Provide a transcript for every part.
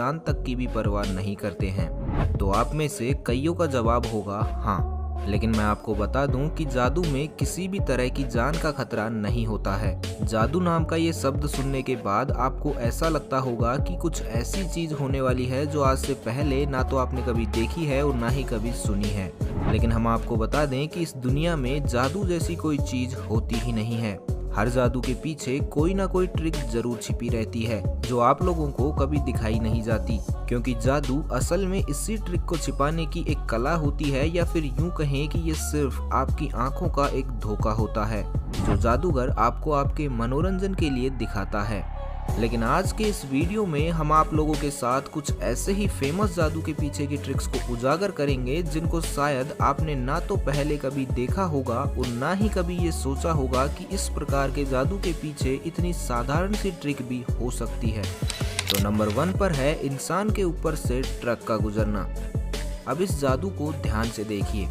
जान तक की भी परवाह नहीं करते हैं। तो आप में से कईयों का जवाब होगा हाँ, लेकिन मैं आपको बता दूं कि जादू में किसी भी तरह की जान का खतरा नहीं होता है। जादू नाम का ये शब्द सुनने के बाद आपको ऐसा लगता होगा कि कुछ ऐसी चीज होने वाली है जो आज से पहले ना तो आपने कभी देखी है और ना ही कभी सुनी है। लेकिन हम आपको बता दें कि इस दुनिया में जादू जैसी कोई चीज होती ही नहीं है। हर जादू के पीछे कोई ना कोई ट्रिक जरूर छिपी रहती है जो आप लोगों को कभी दिखाई नहीं जाती, क्योंकि जादू असल में इसी ट्रिक को छिपाने की एक कला होती है, या फिर यूं कहें कि ये सिर्फ आपकी आंखों का एक धोखा होता है जो जादूगर आपको आपके मनोरंजन के लिए दिखाता है। लेकिन आज के इस वीडियो में हम आप लोगों के साथ कुछ ऐसे ही फेमस जादू के पीछे की ट्रिक्स को उजागर करेंगे जिनको शायद आपने ना तो पहले कभी देखा होगा और ना ही कभी ये सोचा होगा कि इस प्रकार के जादू के पीछे इतनी साधारण सी ट्रिक भी हो सकती है। तो नंबर 1 पर है इंसान के ऊपर से ट्रक का गुजरना। अब इस जादू को ध्यान से देखिए।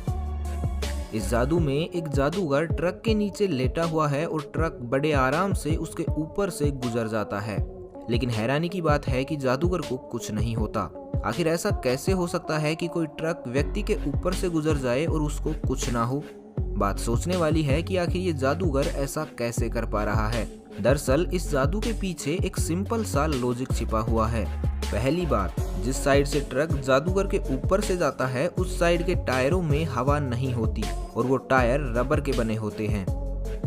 इस जादू में एक जादूगर ट्रक के नीचे लेटा हुआ है और ट्रक बड़े आराम से उसके ऊपर से गुजर जाता है। लेकिन हैरानी की बात है कि जादूगर को कुछ नहीं होता। आखिर ऐसा कैसे हो सकता है कि कोई ट्रक व्यक्ति के ऊपर से गुजर जाए और उसको कुछ ना हो? बात सोचने वाली है कि आखिर ये जादूगर ऐसा कैसे कर पा रहा है। दरअसल इस जादू के पीछे एक सिंपल सा लॉजिक छिपा हुआ है। पहली बात, जिस साइड से ट्रक जादूगर के ऊपर से जाता है उस साइड के टायरों में हवा नहीं होती और वो टायर रबर के बने होते हैं।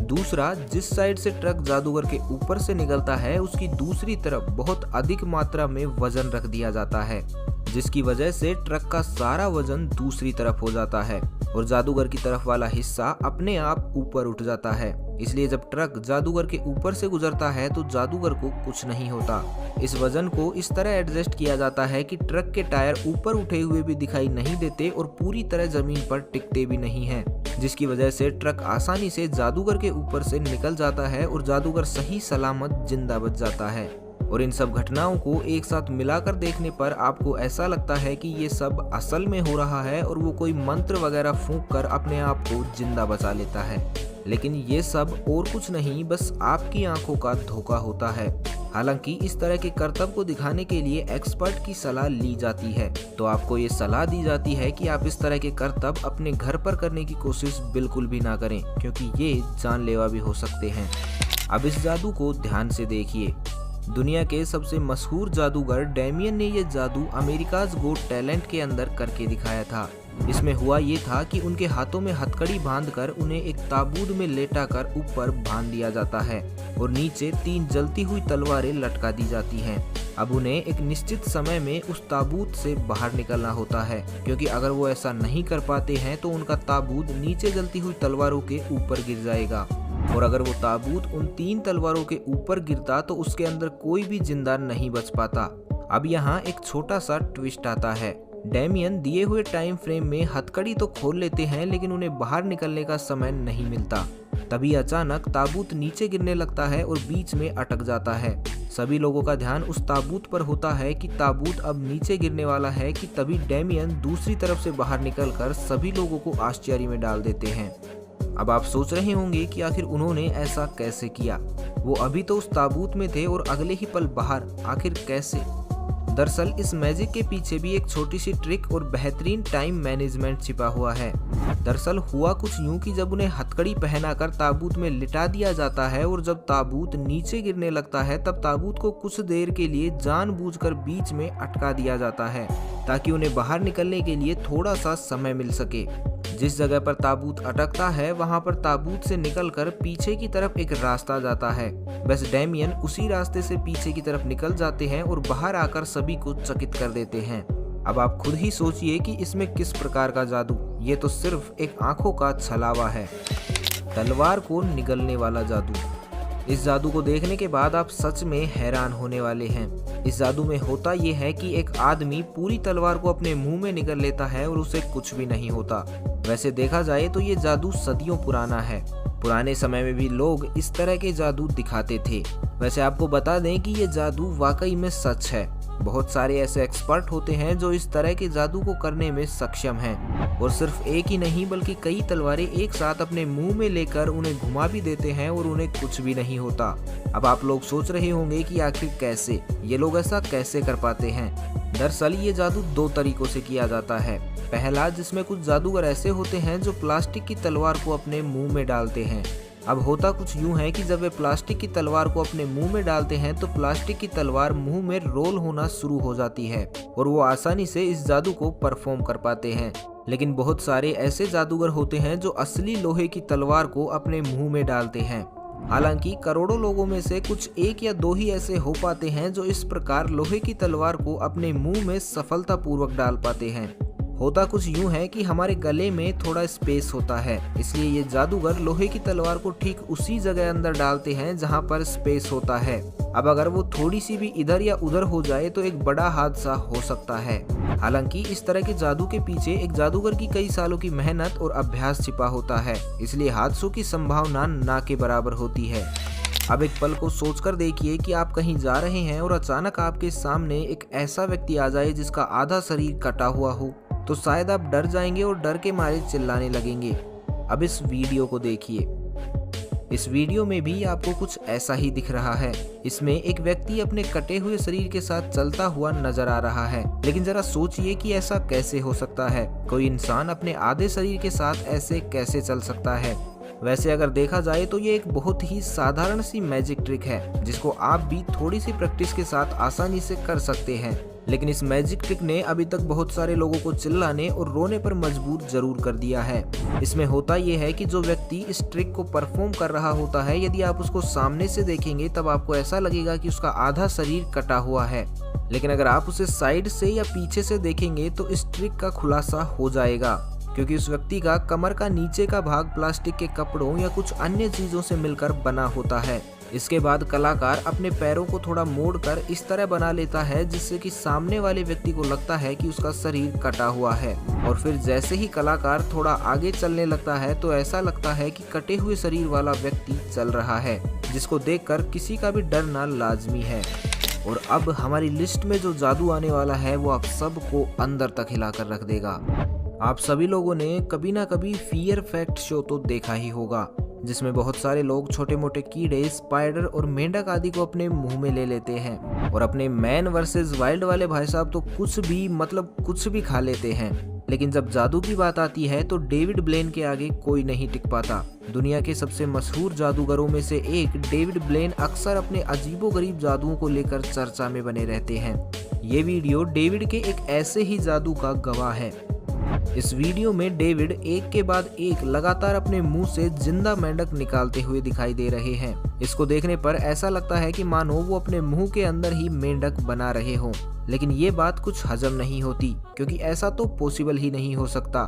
दूसरा, जिस साइड से ट्रक जादूगर के ऊपर से निकलता है उसकी दूसरी तरफ बहुत अधिक मात्रा में वजन रख दिया जाता है, जिसकी वजह से ट्रक का सारा वजन दूसरी तरफ हो जाता है और जादूगर की तरफ वाला हिस्सा अपने आप ऊपर उठ जाता है। इसलिए जब ट्रक जादूगर के ऊपर से गुजरता है तो जादूगर को कुछ नहीं होता। इस वजन को इस तरह एडजस्ट किया जाता है कि ट्रक के टायर ऊपर उठे हुए भी दिखाई नहीं देते और पूरी तरह जमीन पर टिकते भी नहीं हैं, जिसकी वजह से ट्रक आसानी से जादूगर के ऊपर से निकल जाता है और जादूगर सही सलामत जिंदा बच जाता है। और इन सब घटनाओं को एक साथ मिलाकर देखने पर आपको ऐसा लगता है कि ये सब असल में हो रहा है और वो कोई मंत्र वगैरह फूंक कर अपने आप को जिंदा बचा लेता है। लेकिन ये सब और कुछ नहीं, बस आपकी आंखों का धोखा होता है। हालांकि इस तरह के करतब को दिखाने के लिए एक्सपर्ट की सलाह ली जाती है, तो आपको ये सलाह दी जाती है कि आप इस तरह के करतब अपने घर पर करने की कोशिश बिल्कुल भी ना करें, क्योंकि ये जानलेवा भी हो सकते हैं। अब इस जादू को ध्यान से देखिए। दुनिया के सबसे मशहूर जादूगर डेमियन ने यह जादू अमेरिकाज गोट टैलेंट के अंदर करके दिखाया था। इसमें हुआ ये था कि उनके हाथों में हथकड़ी बांधकर उन्हें एक ताबूत में लेटाकर ऊपर बांध दिया जाता है और नीचे 3 जलती हुई तलवारें लटका दी जाती हैं। अब उन्हें एक निश्चित समय में उस ताबूत से बाहर निकलना होता है, क्योंकि अगर वो ऐसा नहीं कर पाते हैं तो उनका ताबूत नीचे जलती हुई तलवारों के ऊपर गिर जाएगा, और अगर वो ताबूत उन 3 तलवारों के ऊपर गिरता तो उसके अंदर कोई भी जिंदा नहीं बच पाता। अब यहाँ एक छोटा सा ट्विस्ट आता है। डेमियन दिए हुए टाइम फ्रेम में हथकड़ी तो खोल लेते हैं, लेकिन उन्हें बाहर निकलने का समय नहीं मिलता। तभी अचानक ताबूत नीचे गिरने लगता है और बीच में अटक जाता है। सभी लोगों का ध्यान उस ताबूत पर होता है कि ताबूत अब नीचे गिरने वाला है कि तभी डेमियन दूसरी तरफ से बाहर निकलकर सभी लोगों को आश्चर्य में डाल देते हैं। अब आप सोच रहे होंगे कि आखिर उन्होंने ऐसा कैसे किया। वो अभी तो उस ताबूत में थे और अगले ही पल बाहर, आखिर कैसे? दरअसल इस मैजिक के पीछे भी एक छोटी सी ट्रिक और बेहतरीन टाइम मैनेजमेंट छिपा हुआ है। दरअसल हुआ कुछ यूं कि जब उन्हें हथकड़ी पहनाकर ताबूत में लिटा दिया जाता है और जब ताबूत नीचे गिरने लगता है तब ताबूत को कुछ देर के लिए जानबूझकर बीच में अटका दिया जाता है ताकि उन्हें बाहर निकलने के लिए थोड़ा सा समय मिल सके। जिस जगह पर ताबूत अटकता है वहां पर ताबूत से निकलकर पीछे की तरफ एक रास्ता जाता है। बस डेमियन उसी रास्ते से पीछे की तरफ निकल जाते हैं और बाहर आकर सभी को चकित कर देते हैं। अब आप खुद ही सोचिए कि इसमें किस प्रकार का जादू। ये तो सिर्फ एक आंखों का छलावा है। तलवार को निगलने वाला जादू। इस जादू को देखने के बाद आप सच में हैरान होने वाले हैं। इस जादू में होता ये है कि एक आदमी पूरी तलवार को अपने मुंह में निगल लेता है और उसे कुछ भी नहीं होता। वैसे देखा जाए तो ये जादू सदियों पुराना है। पुराने समय में भी लोग इस तरह के जादू दिखाते थे। वैसे आपको बता दें कि ये जादू वाकई में सच है। बहुत सारे ऐसे एक्सपर्ट होते हैं जो इस तरह के जादू को करने में सक्षम हैं और सिर्फ एक ही नहीं बल्कि कई तलवारें एक साथ अपने मुंह में लेकर उन्हें घुमा भी देते हैं और उन्हें कुछ भी नहीं होता। अब आप लोग सोच रहे होंगे कि आखिर कैसे ये लोग ऐसा कैसे कर पाते हैं। दरअसल ये जादू दो तरीकों से किया जाता है। पहला, जिसमें कुछ जादूगर ऐसे होते हैं जो प्लास्टिक की तलवार को अपने मुंह में डालते हैं। अब होता कुछ यूं है कि जब वे प्लास्टिक की तलवार को अपने मुंह में डालते हैं तो प्लास्टिक की तलवार मुंह में रोल होना शुरू हो जाती है और वो आसानी से इस जादू को परफॉर्म कर पाते हैं। लेकिन बहुत सारे ऐसे जादूगर होते हैं जो असली लोहे की तलवार को अपने मुंह में डालते हैं। हालांकि करोड़ों लोगों में से कुछ एक या दो ही ऐसे हो पाते हैं जो इस प्रकार लोहे की तलवार को अपने मुंह में सफलतापूर्वक डाल पाते हैं। होता कुछ यूं है कि हमारे गले में थोड़ा स्पेस होता है, इसलिए ये जादूगर लोहे की तलवार को ठीक उसी जगह अंदर डालते हैं जहां पर स्पेस होता है। अब अगर वो थोड़ी सी भी इधर या उधर हो जाए तो एक बड़ा हादसा हो सकता है। हालांकि इस तरह के जादू के पीछे एक जादूगर की कई सालों की मेहनत और अभ्यास छिपा होता है, इसलिए हादसों की संभावना ना के बराबर होती है। अब एक पल को सोचकर देखिए कि आप कहीं जा रहे हैं और अचानक आपके सामने एक ऐसा व्यक्ति आ जाए जिसका आधा शरीर कटा हुआ हो, तो शायद आप डर जाएंगे और डर के मारे चिल्लाने लगेंगे। अब इस वीडियो को देखिए। इस वीडियो में भी आपको कुछ ऐसा ही दिख रहा है। इसमें एक व्यक्ति अपने कटे हुए शरीर के साथ चलता हुआ नजर आ रहा है, लेकिन जरा सोचिए कि ऐसा कैसे हो सकता है। कोई इंसान अपने आधे शरीर के साथ ऐसे कैसे चल सकता है। वैसे अगर देखा जाए तो ये एक बहुत ही साधारण सी मैजिक ट्रिक है जिसको आप भी थोड़ी सी प्रैक्टिस के साथ आसानी से कर सकते हैं। लेकिन इस मैजिक ट्रिक ने अभी तक बहुत सारे लोगों को चिल्लाने और रोने पर मजबूर जरूर कर दिया है। इसमें होता यह है कि जो व्यक्ति इस ट्रिक को परफॉर्म कर रहा होता है, यदि आप उसको सामने से देखेंगे तब आपको ऐसा लगेगा कि उसका आधा शरीर कटा हुआ है, लेकिन अगर आप उसे साइड से या पीछे से देखेंगे तो इस ट्रिक का खुलासा हो जाएगा, क्योंकि उस व्यक्ति का कमर का नीचे का भाग प्लास्टिक के कपड़ों या कुछ अन्य चीजों से मिलकर बना होता है। इसके बाद कलाकार अपने पैरों को थोड़ा मोड़कर इस तरह बना लेता है जिससे कि सामने वाले व्यक्ति को लगता है कि उसका शरीर कटा हुआ है, और फिर जैसे ही कलाकार थोड़ा आगे चलने लगता है तो ऐसा लगता है कि कटे हुए शरीर वाला व्यक्ति चल रहा है, जिसको देखकर किसी का भी डरना लाजमी है। और अब हमारी लिस्ट में जो जादू आने वाला है वो आप सबको अंदर तक हिलाकर रख देगा। आप सभी लोगों ने कभी ना कभी फियर फैक्ट शो तो देखा ही होगा, जिसमें बहुत सारे लोग छोटे मोटे कीड़े, स्पाइडर और मेंढक आदि को अपने मुंह में ले लेते हैं और अपने मैन वर्सेस वाइल्ड वाले भाई साहब तो कुछ भी खा लेते हैं। लेकिन जब जादू की बात आती है तो डेविड ब्लेन के आगे कोई नहीं टिक पाता। दुनिया के सबसे मशहूर जादूगरों में से एक डेविड ब्लेन अक्सर अपने अजीबोगरीब जादुओं को लेकर चर्चा में बने रहते हैं। ये वीडियो डेविड के एक ऐसे ही जादू का गवाह है। इस वीडियो में डेविड एक के बाद एक लगातार अपने मुंह से जिंदा मेंढक निकालते हुए दिखाई दे रहे हैं। इसको देखने पर ऐसा लगता है कि मानो वो अपने मुंह के अंदर ही मेंढक बना रहे हों, लेकिन ये बात कुछ हजम नहीं होती, क्योंकि ऐसा तो पॉसिबल ही नहीं हो सकता।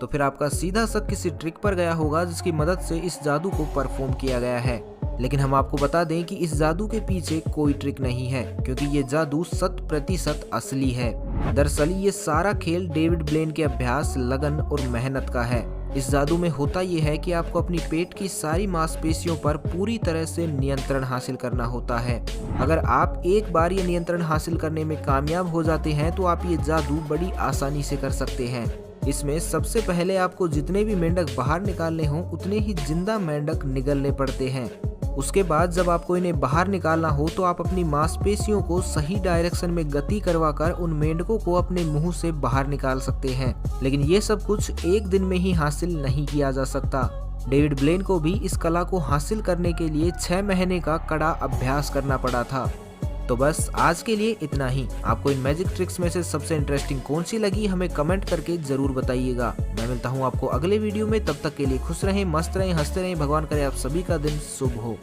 तो फिर आपका सीधा शक किसी ट्रिक पर गया होगा जिसकी मदद से इस जादू को परफॉर्म किया गया है। लेकिन हम आपको बता दें कि इस जादू के पीछे कोई ट्रिक नहीं है, क्योंकि ये जादू 100% असली है। दरअसल ये सारा खेल डेविड ब्लेन के अभ्यास, लगन और मेहनत का है। इस जादू में होता यह है कि आपको अपनी पेट की सारी मांसपेशियों पर पूरी तरह से नियंत्रण हासिल करना होता है। अगर आप एक बार ये नियंत्रण हासिल करने में कामयाब हो जाते हैं तो आप ये जादू बड़ी आसानी से कर सकते हैं। इसमें सबसे पहले आपको जितने भी मेंढक बाहर निकालने हों उतने ही जिंदा मेंढक निगलने पड़ते हैं। उसके बाद जब आपको इन्हें बाहर निकालना हो तो आप अपनी मांसपेशियों को सही डायरेक्शन में गति करवाकर उन मेंढकों को अपने मुंह से बाहर निकाल सकते हैं। लेकिन ये सब कुछ एक दिन में ही हासिल नहीं किया जा सकता। डेविड ब्लेन को भी इस कला को हासिल करने के लिए 6 महीने का कड़ा अभ्यास करना पड़ा था। तो बस आज के लिए इतना ही। आपको इन मैजिक ट्रिक्स में से सबसे इंटरेस्टिंग कौन सी लगी हमें कमेंट करके जरूर बताइएगा। मैं मिलता हूँ आपको अगले वीडियो में, तब तक के लिए खुश रहें, मस्त रहें, हंसते रहें। भगवान करे आप सभी का दिन शुभ हो।